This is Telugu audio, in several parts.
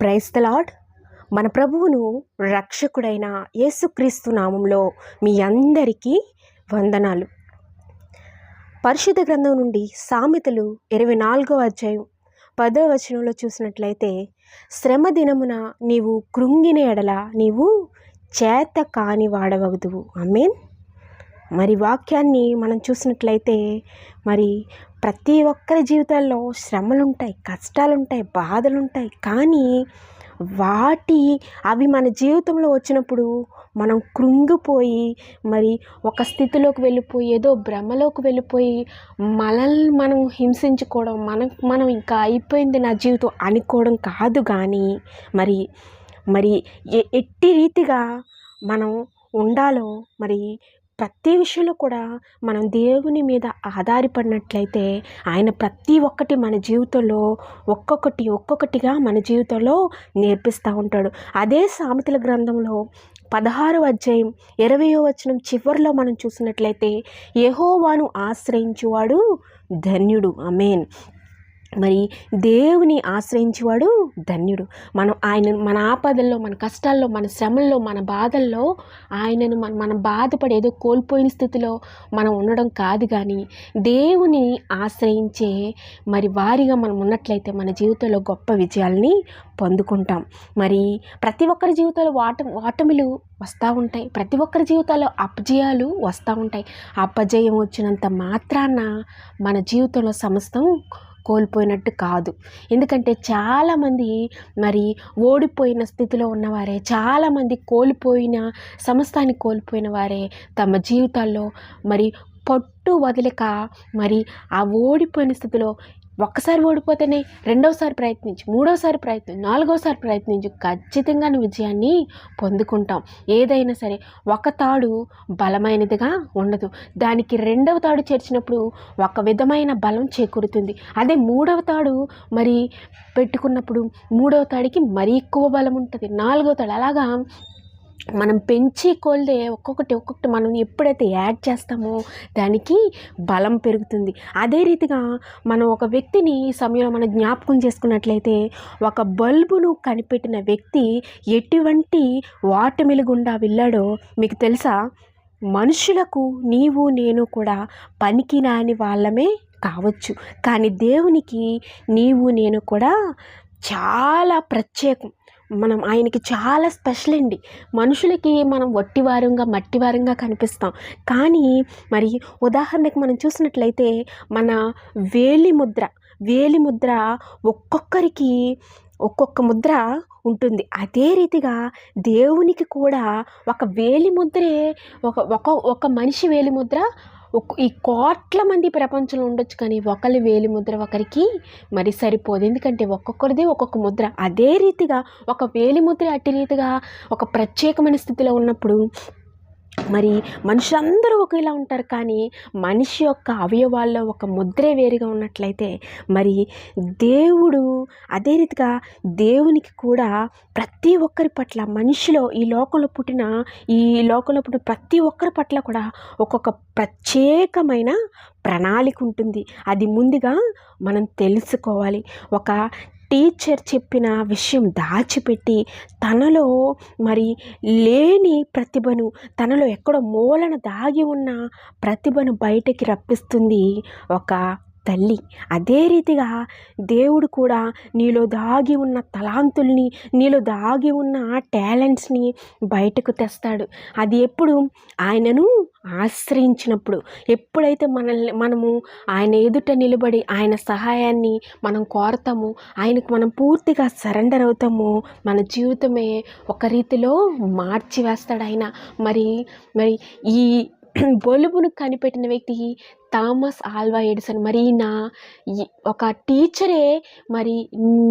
Praise the lord. మన ప్రభువును రక్షకుడైన యేసుక్రీస్తు నామంలో మీ అందరికీ వందనాలు. పరిశుద్ధ గ్రంథం నుండి సామెతలు 24వ అధ్యాయం 10వ వచనంలో చూసినట్లయితే, శ్రమ దినమున నీవు కృంగిన ఎడల నీవు చేత కాని వాడవగుదువు. ఆమేన్. మరి వాక్యాన్ని మనం చూసినట్లయితే, మరి ప్రతి ఒక్కరి జీవితాల్లో శ్రమలుంటాయి, కష్టాలుంటాయి, బాధలుంటాయి. కానీ అవి మన జీవితంలో వచ్చినప్పుడు మనం కృంగిపోయి, మరి ఒక స్థితిలోకి వెళ్ళిపోయి, ఏదో భ్రమలోకి వెళ్ళిపోయి మనల్ని మనం హింసించుకోవడం, మనం ఇంకా అయిపోయింది నా జీవితం అనుకోవడం కాదు. కానీ మరి ఎట్టి రీతిగా మనం ఉండాలో, మరి ప్రతి విషయంలో కూడా మనం దేవుని మీద ఆధారపడినట్లయితే ఆయన ప్రతి ఒక్కటి మన జీవితంలో ఒక్కొక్కటిగా మన జీవితంలో నేర్పిస్తూ ఉంటాడు. అదే సామెతల గ్రంథంలో 16వ అధ్యాయం 20వ వచనం చివరిలో మనం చూసినట్లయితే, యెహోవాను ఆశ్రయించువాడు ధన్యుడు. ఆమేన్. మరి దేవుని ఆశ్రయించేవాడు ధన్యుడు. మన ఆపదల్లో, మన కష్టాల్లో, మన శ్రమల్లో, మన బాధల్లో మనం బాధపడి ఏదో కోల్పోయిన స్థితిలో మనం ఉండడం కాదు. కానీ దేవుని ఆశ్రయించే మరి వారిగా మనం ఉన్నట్లయితే మన జీవితంలో గొప్ప విజయాల్ని పొందుకుంటాం. మరి ప్రతి ఒక్కరి జీవితంలో ఓటమిలు వస్తూ ఉంటాయి. ప్రతి ఒక్కరి జీవితాల్లో అపజయాలు వస్తూ ఉంటాయి. అపజయం వచ్చినంత మాత్రాన మన జీవితంలో సమస్తం కోల్పోయినట్టు కాదు. ఎందుకంటే చాలామంది మరి ఓడిపోయిన స్థితిలో ఉన్నవారే, చాలామంది సమస్తాన్ని కోల్పోయిన వారే తమ జీవితాల్లో మరి పట్టు వదలక, మరి ఆ ఓడిపోయిన స్థితిలో ఒక్కసారి ఓడిపోతేనే రెండవసారి ప్రయత్నించు, మూడవసారి ప్రయత్నించు, నాలుగవసారి ప్రయత్నించు, ఖచ్చితంగా విజయాన్ని పొందుకుంటాం. ఏదైనా సరే ఒక తాడు బలమైనదిగా ఉండదు. దానికి రెండవ తాడు చేర్చినప్పుడు ఒక విధమైన బలం చేకూరుతుంది. అదే మూడవ తాడు మరి పెట్టుకున్నప్పుడు మూడవ తాడికి మరీ ఎక్కువ బలం ఉంటుంది. నాలుగవ తాడు అలాగా మనం పెంచి కొలిదే ఒక్కొక్కటి మనం ఎప్పుడైతే యాడ్ చేస్తామో దానికి బలం పెరుగుతుంది. అదే రీతిగా మనం ఒక వ్యక్తిని ఈ సమయంలో మనం జ్ఞాపకం చేసుకున్నట్లయితే, ఒక బల్బును కనిపెట్టిన వ్యక్తి ఎటువంటి ఓటమిల గుండా వెళ్ళాడో మీకు తెలుసా? మనుషులకు నీవు నేను కూడా పనికిరాని వాళ్ళమే కావచ్చు, కానీ దేవునికి నీవు నేను కూడా చాలా ప్రత్యేకం. మనం ఆయనకి చాలా స్పెషల్ అండి. మనుషులకి మనం మట్టివారంగా కనిపిస్తాం. కానీ మరి ఉదాహరణకి మనం చూసినట్లయితే మన వేలి ముద్ర ఒక్కొక్కరికి ఒక్కొక్క ముద్ర ఉంటుంది. అదే రీతిగా దేవునికి కూడా ఒక వేలి ముద్రే, ఒక మనిషి వేలి ముద్ర ఈ కోట్ల మంది ప్రపంచంలో ఉండొచ్చు, కానీ ఒకరి వేలి ముద్ర ఒకరికి మరి సరిపోదు. ఎందుకంటే ఒక్కొక్కరిది ఒక్కొక్క ముద్ర. అదే రీతిగా ఒక వేలి ముద్ర అట్టి రీతిగా ఒక ప్రత్యేకమైన స్థితిలో ఉన్నప్పుడు మరి మనుషులందరూ ఒకేలా ఉంటారు, కానీ మనిషి యొక్క అవయవాల్లో ఒక ముద్రే వేరుగా ఉన్నట్లయితే మరి దేవుడు అదే రీతిగా దేవునికి కూడా ప్రతి ఒక్కరి పట్ల ఈ లోకంలో పుట్టిన ప్రతి ఒక్కరి పట్ల కూడా ఒక్కొక్క ప్రత్యేకమైన ప్రణాళిక ఉంటుంది. అది ముందుగా మనం తెలుసుకోవాలి. ఒక టీచర్ చెప్పిన విషయం దాచిపెట్టి తనలో మరి లేని ప్రతిభను, తనలో ఎక్కడో మూలన దాగి ఉన్న ప్రతిభను బయటకి రప్పిస్తుంది ఒక తల్లి. అదే రీతిగా దేవుడు కూడా నీలో దాగి ఉన్న తలాంతుల్ని, నీలో దాగి ఉన్న టాలెంట్స్ని బయటకు తెస్తాడు. అది ఎప్పుడు? ఆయనను ఆశ్రయించినప్పుడు. ఎప్పుడైతే మనము ఆయన ఎదుట నిలబడి ఆయన సహాయాన్ని మనం కోరతామో, ఆయనకు మనం పూర్తిగా సరెండర్ అవుతామో, మన జీవితమే ఒక రీతిలో మార్చివేస్తాడు ఆయన. మరి ఈ బల్బును కనిపెట్టిన వ్యక్తి థామస్ ఆల్వా ఎడిసన్. మరి ఒక టీచరే మరి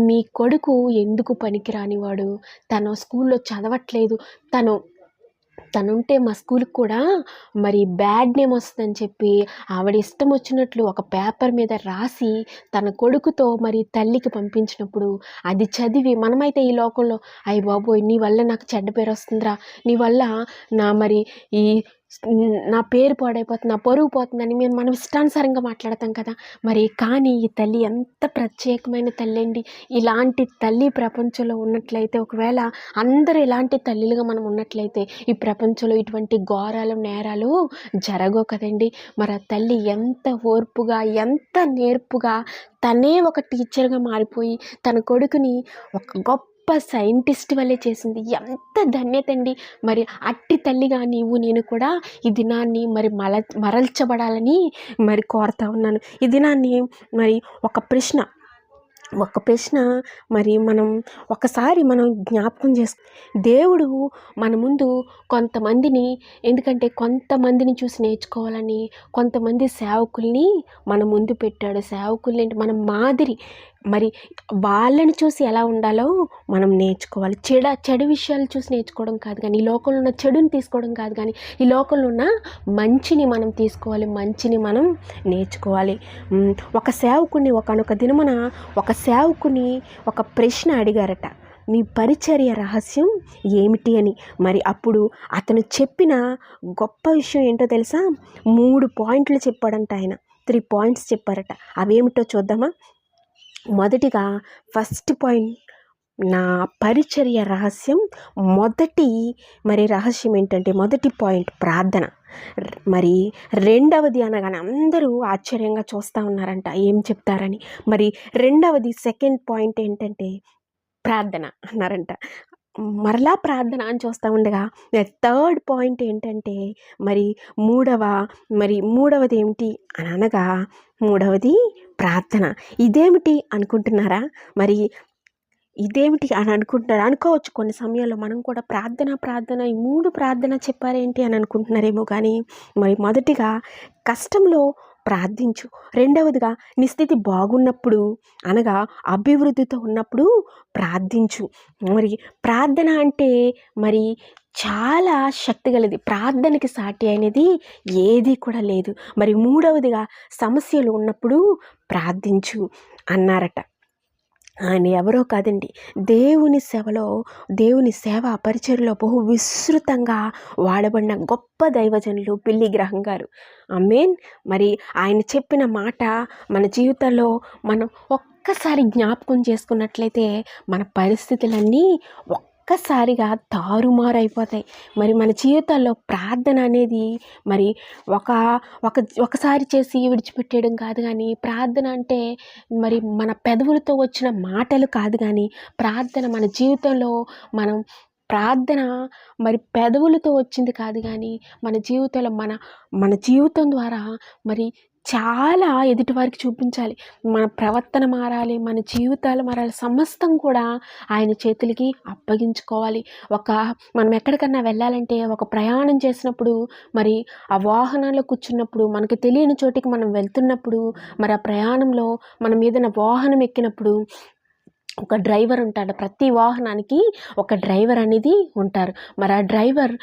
మీ కొడుకు ఎందుకు పనికిరానివాడు, తను స్కూల్లో చదవట్లేదు, తనుంటే మా స్కూల్కి కూడా మరి బ్యాడ్ నేమ్ వస్తుందని చెప్పి ఆవిడ ఇష్టం వచ్చినట్లు ఒక పేపర్ మీద రాసి తన కొడుకుతో మరి తల్లికి పంపించినప్పుడు అది చదివి మనమైతే ఈ లోకంలో అయ్య బాబోయ్ నీ వల్ల నాకు చెడ్డ పేరు వస్తుందిరా, నీ వల్ల నా మరి ఈ నా పేరు పాడైపోతుంది, నా పరువు పోతుందని మనం ఇష్టానుసారంగా మాట్లాడతాం కదా. కానీ ఈ తల్లి ఎంత ప్రత్యేకమైన తల్లి అండి. ఇలాంటి తల్లి ప్రపంచంలో ఉన్నట్లయితే, ఒకవేళ అందరూ ఇలాంటి తల్లిలుగా మనం ఉన్నట్లయితే ఈ ప్రపంచంలో ఇటువంటి ఘోరాలు నేరాలు జరగవు కదండి. ఆ తల్లి ఎంత ఓర్పుగా, ఎంత నేర్పుగా తనే ఒక టీచర్గా మారిపోయి తన కొడుకుని ఒక గొప్ప సైంటిస్ట్ వల్లే చేసింది. ఎంత ధన్యత అండి. అట్టి తల్లిగా నీవు నేను కూడా ఈ దినాన్ని మరల్చబడాలని కోరుతా ఉన్నాను. ఈ దినాన్ని ఒక ప్రశ్న మనం ఒకసారి జ్ఞాపకం దేవుడు మన ముందు కొంతమందిని, ఎందుకంటే కొంతమందిని చూసి నేర్చుకోవాలని కొంతమంది సేవకుల్ని మన ముందు పెట్టాడు. సేవకుల్ని మన మాదిరి, వాళ్ళని చూసి ఎలా ఉండాలో మనం నేర్చుకోవాలి. చెడు విషయాలు చూసి నేర్చుకోవడం కాదు కానీ, ఈ లోకంలో ఉన్న చెడుని తీసుకోవడం కాదు కానీ, ఈ లోకంలో ఉన్న మంచిని మనం తీసుకోవాలి, మంచిని మనం నేర్చుకోవాలి. ఒక సేవకుని ఒకనొక దినమున ఒక సేవకుని ఒక ప్రశ్న అడిగారట, నీ పరిచర్య రహస్యం ఏమిటి అని. అప్పుడు అతను చెప్పిన గొప్ప విషయం ఏంటో తెలుసా? 3 పాయింట్లు చెప్పాడంట ఆయన. 3 పాయింట్స్ చెప్పారట. అవేమిటో చూద్దామా? మొదటిగా ఫస్ట్ పాయింట్, నా పరిచర్య రహస్యం మొదటి రహస్యం ఏంటంటే, మొదటి పాయింట్ ప్రార్థన. రెండవది అనగానే అందరూ ఆశ్చర్యంగా చూస్తూ ఉన్నారంట, ఏం చెప్తారని. రెండవది సెకండ్ పాయింట్ ఏంటంటే ప్రార్థన అన్నారంట. మరలా ప్రార్థన అని చూస్తూ ఉండగా థర్డ్ పాయింట్ ఏంటంటే మూడవది ఏమిటి అని అనగా, మూడవది ప్రార్థన. ఇదేమిటి అనుకుంటున్నారా? ఇదేమిటి అని అనుకోవచ్చు. కొన్ని సమయాల్లో మనం కూడా ప్రార్థన ఈ 3 ప్రార్థన చెప్పారేంటి అని అనుకుంటున్నారేమో. కానీ మొదటిగా కష్టంలో ప్రార్థించు, రెండవదిగా నీ స్థితి బాగున్నప్పుడు అనగా అభివృద్ధితో ఉన్నప్పుడు ప్రార్థించు. ప్రార్థన అంటే చాలా శక్తి గలది. ప్రార్థనకి సాటి అనేది ఏది కూడా లేదు. మూడవదిగా సమస్యలు ఉన్నప్పుడు ప్రార్థించు అన్నారట. ఆయన ఎవరో కాదండి, దేవుని సేవ పరిచర్యలో బహు విస్తృతంగా వాడబడిన గొప్ప దైవజనులు బిల్లీ గ్రహం గారు. ఆమేన్. ఆయన చెప్పిన మాట మన జీవితంలో మనం ఒక్కసారి జ్ఞాపకం చేసుకున్నట్లయితే మన పరిస్థితులన్నీ ఒక్కసారిగా తారుమారైపోతాయి. మన జీవితాల్లో ప్రార్థన అనేది ఒకసారి చేసి విడిచిపెట్టేయడం కాదు. కానీ ప్రార్థన అంటే మన పెదవులతో వచ్చిన మాటలు కాదు. కానీ ప్రార్థన మన జీవితంలో ప్రార్థన పెదవులతో వచ్చింది కాదు. కానీ మన జీవితంలో మన జీవితం ద్వారా చాలా ఎదుటివారికి చూపించాలి. మన ప్రవర్తన మారాలి, మన జీవితాలు మారాలి, సమస్తం కూడా ఆయన చేతులకి అప్పగించుకోవాలి. మనం ఎక్కడికన్నా వెళ్ళాలంటే, ఒక ప్రయాణం చేసినప్పుడు ఆ వాహనంలో కూర్చున్నప్పుడు, మనకి తెలియని చోటికి మనం వెళ్తున్నప్పుడు, ఆ ప్రయాణంలో మనం ఏదైనా వాహనం ఎక్కినప్పుడు ఒక డ్రైవర్ ఉంటాడు. ప్రతి వాహనానికి ఒక డ్రైవర్ అనేది ఉంటారు. ఆ డ్రైవర్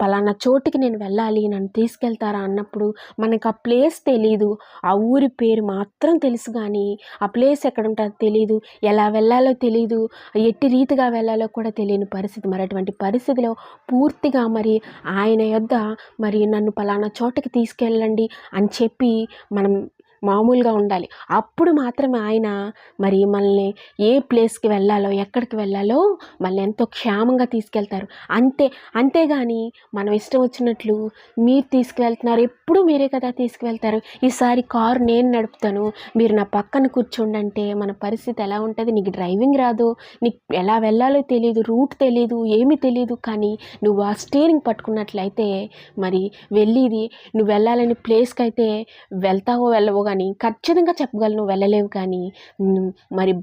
పలానా చోటికి నేను వెళ్ళాలి, నన్ను తీసుకెళ్తారా అన్నప్పుడు మనకు ఆ ప్లేస్ తెలీదు, ఆ ఊరి పేరు మాత్రం తెలుసు. కానీ ఆ ప్లేస్ ఎక్కడ ఉంటుందో తెలీదు, ఎలా వెళ్ళాలో తెలీదు, ఎట్టి రీతిగా వెళ్ళాలో కూడా తెలియని పరిస్థితి. అటువంటి పరిస్థితిలో పూర్తిగా ఆయన యొద్ద నన్ను పలానా చోటకి తీసుకెళ్ళండి అని చెప్పి మనం మామూలుగా ఉండాలి. అప్పుడు మాత్రమే ఆయన మనల్ని ఏ ప్లేస్కి వెళ్ళాలో, ఎక్కడికి వెళ్ళాలో మళ్ళీ ఎంతో క్షేమంగా తీసుకెళ్తారు. అంతేగాని మనం ఇష్టం వచ్చినట్లు మీరు తీసుకువెళ్తున్నారు, ఎప్పుడు మీరే కదా తీసుకువెళ్తారు, ఈసారి కారు నేను నడుపుతాను, మీరు నా పక్కన కూర్చోండంటే మన పరిస్థితి ఎలా ఉంటుంది? నీకు డ్రైవింగ్ రాదు, నీకు ఎలా వెళ్ళాలో తెలియదు, రూట్ తెలియదు, ఏమీ తెలియదు. కానీ నువ్వు ఆ స్టీరింగ్ పట్టుకున్నట్లయితే వెళ్ళేది నువ్వు వెళ్ళాలని ప్లేస్కి అయితే వెళ్తావో వెళ్ళవో కానీ ఖచ్చితంగా చెప్పగలను, వెళ్ళలేవు. కానీ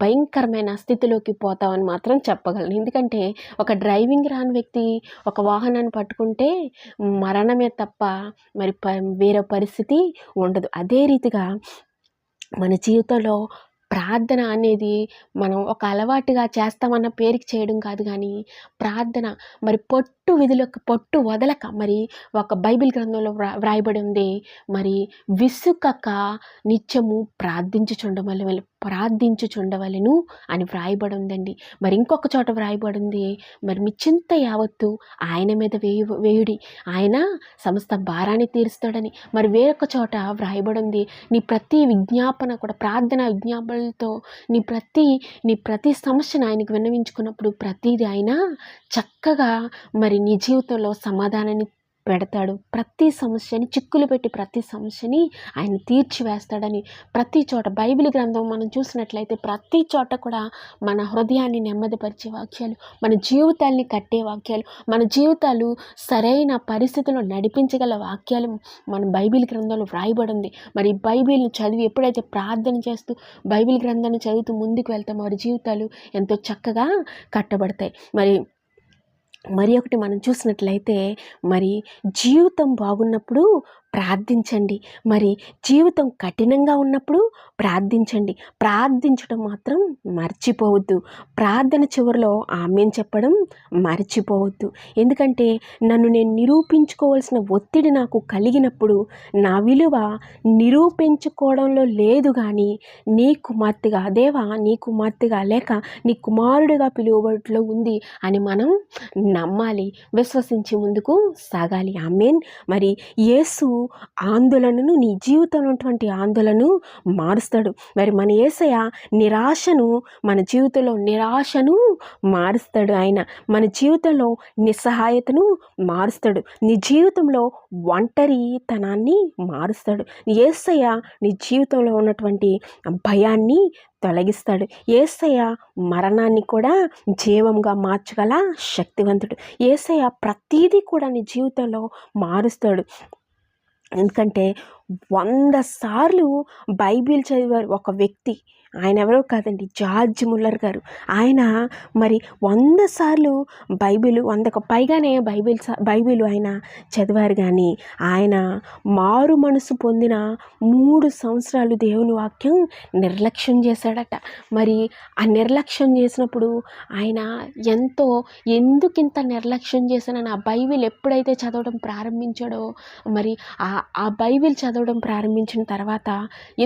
భయంకరమైన స్థితిలోకి పోతావని మాత్రం చెప్పగలను. ఎందుకంటే ఒక డ్రైవింగ్ రాని వ్యక్తి ఒక వాహనాన్ని పట్టుకుంటే మరణమే తప్ప వేరే పరిస్థితి ఉండదు. అదే రీతిగా మన జీవితంలో ప్రార్థన అనేది మనం ఒక అలవాటుగా చేస్తామన్న పేరుకి చేయడం కాదు. కానీ ప్రార్థన పట్టు వదలక ఒక బైబిల్ గ్రంథంలో వ్రాయబడి ఉంది, విసుకక నిత్యము ప్రార్థించుచుండమని. ప్రార్థించుచుండవలెను అని వ్రాయబడి ఉందండి. మరి ఇంకొక చోట వ్రాయబడి ఉంది, మరి మీ చింత యావత్తు ఆయన మీద వేయుడి, ఆయన సమస్త భారాన్ని తీరుస్తాడని. మరి వేరొక చోట వ్రాయబడి ఉంది, నీ ప్రతి విజ్ఞాపన కూడా ప్రార్థన విజ్ఞాపనలతో నీ ప్రతి సమస్యను ఆయనకు విన్నవించుకున్నప్పుడు ప్రతిదీ ఆయన చక్కగా మరి నీ జీవితంలో సమాధానాన్ని పెడతాడు. ప్రతి సమస్యని చిక్కులు పెట్టి ప్రతి సమస్యని ఆయన తీర్చివేస్తాడని ప్రతి చోట బైబిల్ గ్రంథం మనం చూసినట్లయితే ప్రతి చోట కూడా మన హృదయాన్ని నెమ్మదిపరిచే వాక్యాలు, మన జీవితాల్ని కట్టే వాక్యాలు, మన జీవితాలు సరైన పరిస్థితుల్లో నడిపించగల వాక్యాలు మన బైబిల్ గ్రంథంలో వ్రాయబడి ఉంది. మరి బైబిల్ని చదివి ఎప్పుడైతే ప్రార్థన చేస్తూ బైబిల్ గ్రంథాన్ని చదువుతూ ముందుకు వెళ్తామో వారి జీవితాలు ఎంతో చక్కగా కట్టబడతాయి. మరి ఒకటి మనం చూసినట్లయితే మరి జీవితం బాగున్నప్పుడు ప్రార్థించండి, మరి జీవితం కఠినంగా ఉన్నప్పుడు ప్రార్థించండి. ప్రార్థించడం మాత్రం మర్చిపోవద్దు. ప్రార్థన చివరిలో ఆమేన్ చెప్పడం మర్చిపోవద్దు. ఎందుకంటే నన్ను నేను నిరూపించుకోవాల్సిన ఒత్తిడి నాకు కలిగినప్పుడు నా విలువ నిరూపించుకోవడంలో లేదు, కానీ నీ కుమార్తెగా దేవా, నీ కుమార్తెగా లేక నీ కుమారుడిగా పిలువబడిలో ఉంది అని మనం నమ్మాలి, విశ్వసించి ముందుకు సాగాలి. ఆమేన్. మరి యేసు ఆందోళనను, నీ జీవితంలో ఉన్నటువంటి ఆందోళనను మారుస్తాడు. మరి మన యేసయ్య మన జీవితంలో నిరాశను మారుస్తాడు. ఆయన మన జీవితంలో నిస్సహాయతను మారుస్తాడు. నీ జీవితంలో ఒంటరితనాన్ని మారుస్తాడు. యేసయ్య నీ జీవితంలో ఉన్నటువంటి భయాన్ని తొలగిస్తాడు. యేసయ్య మరణాన్ని కూడా జీవంగా మార్చగల శక్తివంతుడు. యేసయ్య ప్రతీదీ కూడా నీ జీవితంలో మారుస్తాడు. ఎందుకంటే 100 సార్లు బైబిల్ చదివారు ఒక వ్యక్తి. ఆయన ఎవరో కాదండి, జార్జ్ ముల్లర్ గారు. ఆయన మరి 100 సార్లు బైబిల్, 100కు పైగానే బైబిల్ ఆయన చదివారు. కానీ ఆయన మారు మనసు పొందిన 3 సంవత్సరాలు దేవుని వాక్యం నిర్లక్ష్యం చేశాడట. మరి ఆ నిర్లక్ష్యం చేసినప్పుడు ఆయన ఎందుకింత నిర్లక్ష్యం చేశానని ఆ బైబిల్ ఎప్పుడైతే చదవడం ప్రారంభించాడో, మరి ఆ బైబిల్ చదవడం ప్రారంభించిన తర్వాత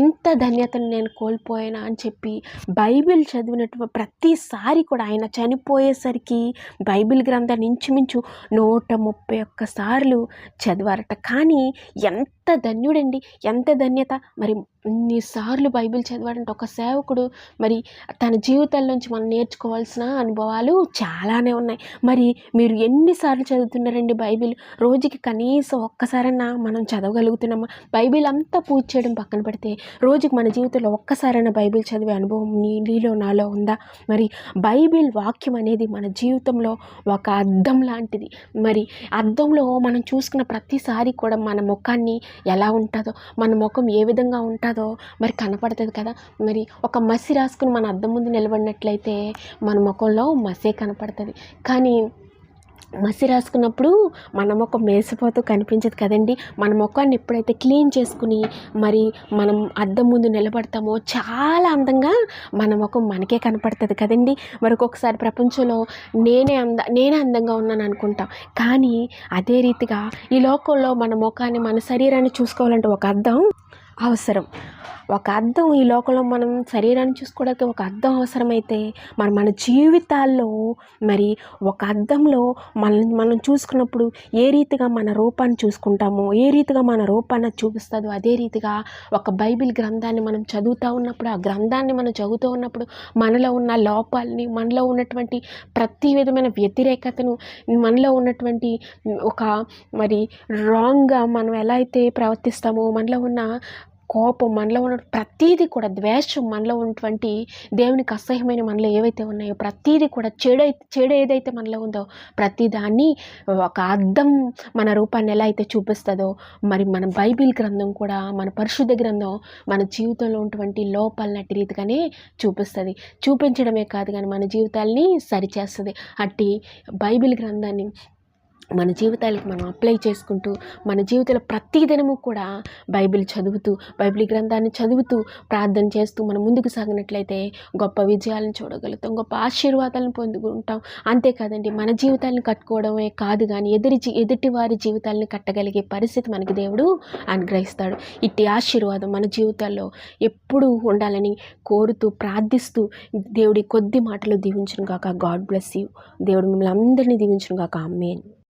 ఇంత ధన్యతను నేను కోల్పోయానా అని చెప్పి బైబిల్ చదివినటువంటి ప్రతిసారి కూడా ఆయన చనిపోయేసరికి బైబిల్ గ్రంథాన్ని ఇంచుమించు 131 సార్లు చదివారట. కానీ ఎంత ధన్యుడండి, ఎంత ధన్యత! మరి ఇన్నిసార్లు బైబిల్ చదివాడంటే ఒక సేవకుడు మరి తన జీవితాల్లోంచి మనం నేర్చుకోవాల్సిన అనుభవాలు చాలానే ఉన్నాయి. మరి మీరు ఎన్నిసార్లు చదువుతున్నారండి బైబిల్? రోజుకి కనీసం ఒక్కసారైనా మనం చదవగలుగుతున్నామా? బైబిల్ అంతా పూజ చేయడం పక్కన పెడితే రోజుకి మన జీవితంలో ఒక్కసారైనా బైబిల్ చదివే అనుభవం నీలో నాలో ఉందా? మరి బైబిల్ వాక్యం అనేది మన జీవితంలో ఒక అద్దం లాంటిది. మరి అద్దంలో మనం చూసుకున్న ప్రతిసారి కూడా మన ముఖాన్ని ఎలా ఉంటుందో, మన ముఖం ఏ విధంగా ఉంటుందో మరి కనపడుతుంది కదా. మరి ఒక మసి రాసుకుని మన అద్దం ముందు నిలబడినట్లయితే మన ముఖంలో మసే కనపడుతుంది. కానీ మసి రాసుకున్నప్పుడు మన ముఖం మేసిపోతూ కనిపించదు కదండి. మన ముఖాన్ని ఎప్పుడైతే క్లీన్ చేసుకుని మరి మనం అద్దం ముందు నిలబడతామో చాలా అందంగా మన ముఖం మనకే కనపడుతుంది కదండి. మరి ఒక్కొక్కసారి ప్రపంచంలో నేనే అందంగా ఉన్నాను అనుకుంటాం. కానీ అదే రీతిగా ఈ లోకంలో మన ముఖాన్ని, మన శరీరాన్ని చూసుకోవాలంటే ఒక అద్దం అవసరం. ఒక అద్దం, ఈ లోకంలో మనం శరీరాన్ని చూసుకోవడానికి ఒక అద్దం అవసరమైతే మన జీవితాల్లో మరి ఒక అద్దంలో మనం చూసుకున్నప్పుడు ఏ రీతిగా మన రూపాన్ని చూసుకుంటామో, ఏ రీతిగా మన రూపాన్ని చూపిస్తుందో అదే రీతిగా ఒక బైబిల్ గ్రంథాన్ని మనం చదువుతూ ఉన్నప్పుడు, ఆ గ్రంథాన్ని మనం చదువుతూ ఉన్నప్పుడు మనలో ఉన్న లోపాలని, మనలో ఉన్నటువంటి ప్రతి విధమైన వ్యతిరేకతను, మనలో ఉన్నటువంటి ఒక మరి రాంగ్గా మనం ఎలా అయితే ప్రవర్తిస్తామో, మనలో ఉన్న కోపం, మనలో ఉన్న ప్రతీది కూడా ద్వేషం, మనలో ఉన్నటువంటి దేవునికి అసహ్యమైన మనలో ఏవైతే ఉన్నాయో ప్రతీది కూడా చెడు ఏదైతే మనలో ఉందో ప్రతి దాన్ని ఒక అద్దం మన రూపాన్ని ఎలా అయితే చూపిస్తుందో మరి మన బైబిల్ గ్రంథం కూడా, మన పరిశుద్ధ గ్రంథం మన జీవితంలో ఉన్నటువంటి లోపాలన్నట్టు రీతిగానే చూపిస్తుంది. చూపించడమే కాదు కానీ మన జీవితాల్ని సరిచేస్తుంది. అట్టి బైబిల్ గ్రంథాన్ని మన జీవితాలకు మనం అప్లై చేసుకుంటూ మన జీవితంలో ప్రతి దినము కూడా బైబిల్ చదువుతూ బైబిల్ గ్రంథాన్ని చదువుతూ ప్రార్థన చేస్తూ మనం ముందుకు సాగినట్లయితే గొప్ప విజయాలను చూడగలుగుతాం, గొప్ప ఆశీర్వాదాలను పొందుకుంటాం. అంతేకాదండి, మన జీవితాలను కట్టుకోవడమే కాదు కానీ ఎదుటి వారి జీవితాలను కట్టగలిగే పరిస్థితి మనకి దేవుడు అనుగ్రహిస్తాడు. ఇట్టి ఆశీర్వాదం మన జీవితాల్లో ఎప్పుడూ ఉండాలని కోరుతూ ప్రార్థిస్తూ దేవుడి కొద్ది మాటలు దీవించును గాక. God bless you. దేవుడు మిమ్మల్ని అందరినీ దీవించును గాక. ఆమేన్.